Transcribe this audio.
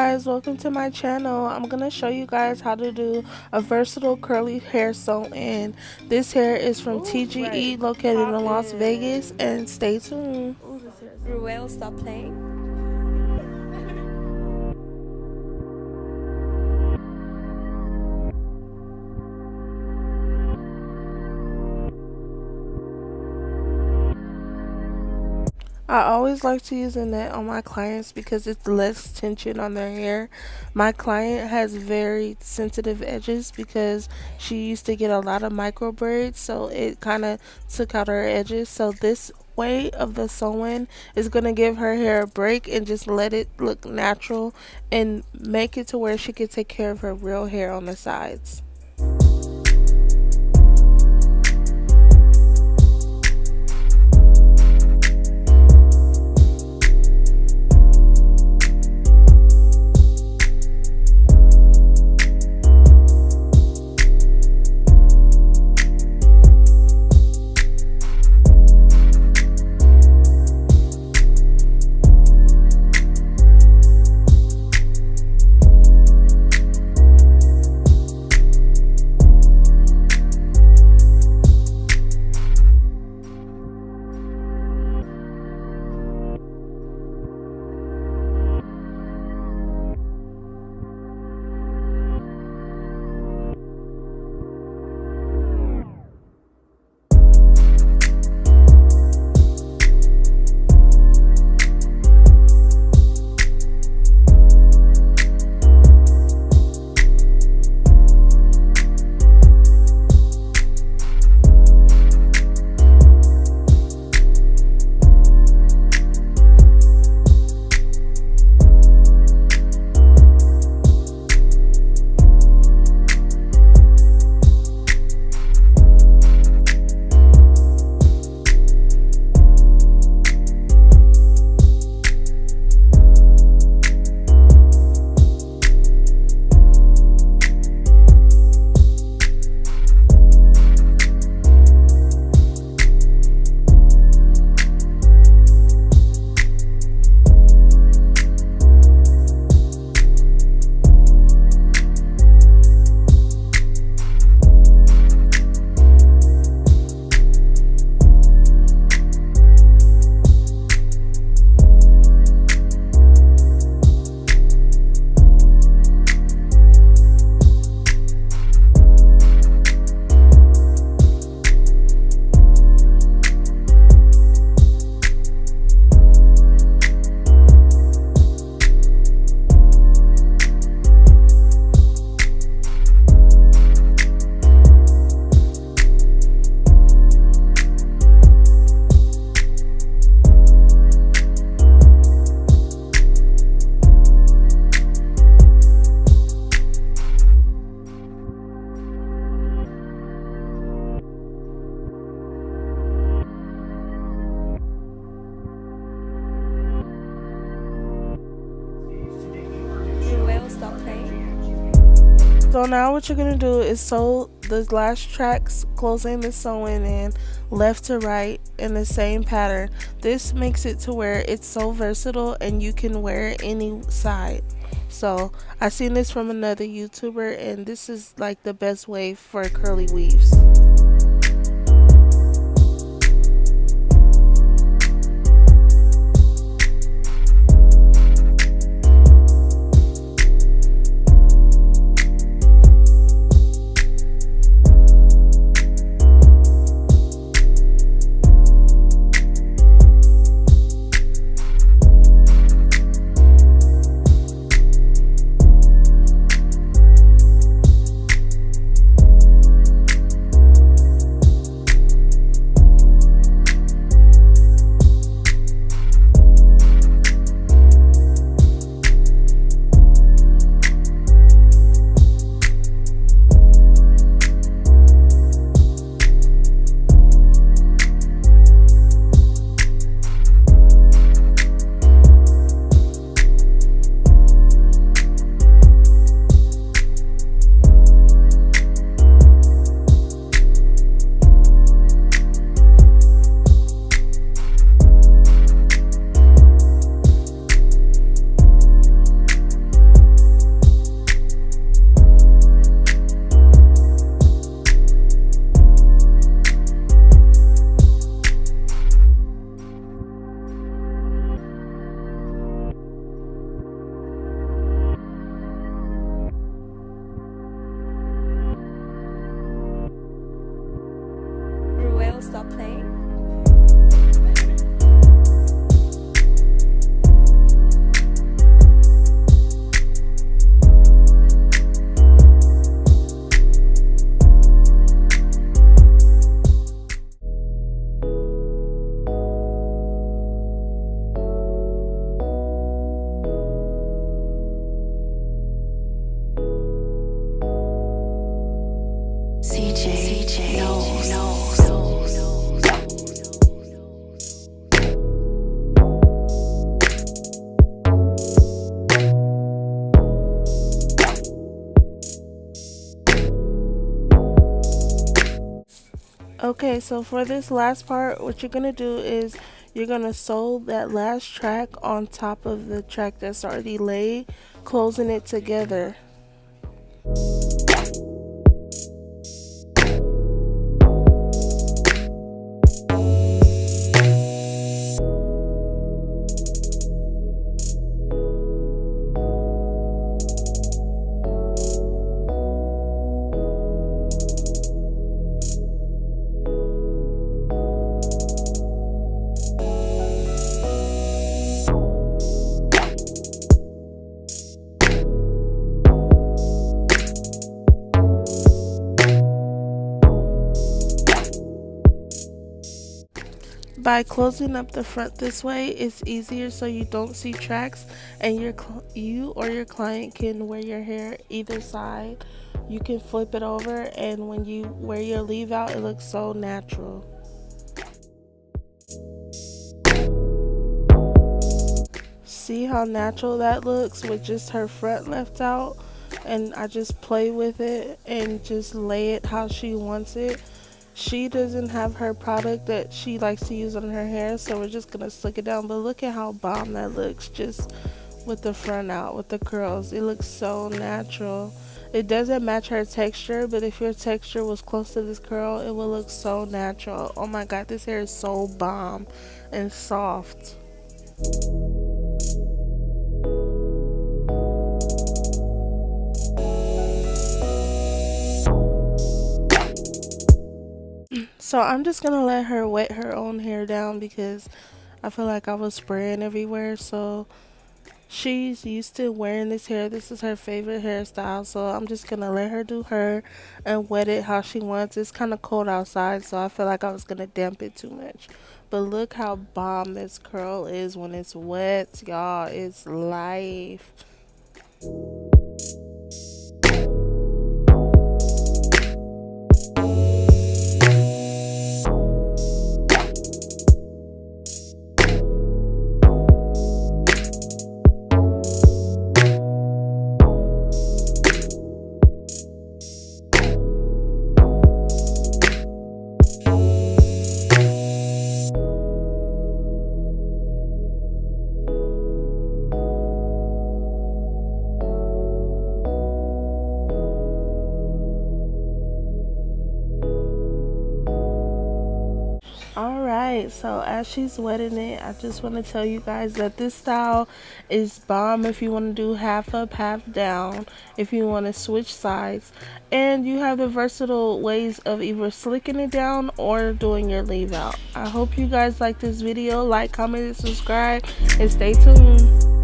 guys, welcome to my channel. I'm gonna show you guys how to do a versatile curly hair sew-in. This hair is from TGE located in Las Vegas, and stay tuned. Ruel, stop playing. I always like to use a net on my clients because it's less tension on their hair. My client has very sensitive edges because she used to get a lot of micro braids, so it kind of took out her edges. So this way of the sewing is going to give her hair a break and just let it look natural and make it to where she can take care of her real hair on the sides. Ruel, stop playing. So now what you're going to do is sew the last tracks, closing the sewing in left to right in the same pattern. This makes it to where it's so versatile and you can wear it any side. So I seen this from another YouTuber, and this is like the best way for curly weaves. Okay, so for this last part, what you're gonna do is you're gonna sew that last track on top of the track that's already laid, closing it together. By closing up the front this way, it's easier so you don't see tracks, and you or your client can wear your hair either side. You can flip it over, and when you wear your leave out, it looks so natural. See how natural that looks with just her front left out? And I just play with it and just lay it how she wants it. She doesn't have her product that she likes to use on her hair, so we're just gonna slick it down. But look at how bomb that looks just with the front out, with the curls. It looks so natural. It doesn't match her texture, but if your texture was close to this curl, it will look so natural. Oh my god, this hair is so bomb and soft. So I'm just gonna let her wet her own hair down because I feel like I was spraying everywhere. So she's used to wearing this hair. This is her favorite hairstyle. So I'm just gonna let her do her and wet it how she wants. It's kind of cold outside, so I feel like I was gonna damp it too much. But look how bomb this curl is when it's wet, y'all. It's life. Alright, so as she's wetting it, I just want to tell you guys that this style is bomb if you want to do half up, half down, if you want to switch sides. And you have the versatile ways of either slicking it down or doing your leave out. I hope you guys like this video. Like, comment, and subscribe, and stay tuned.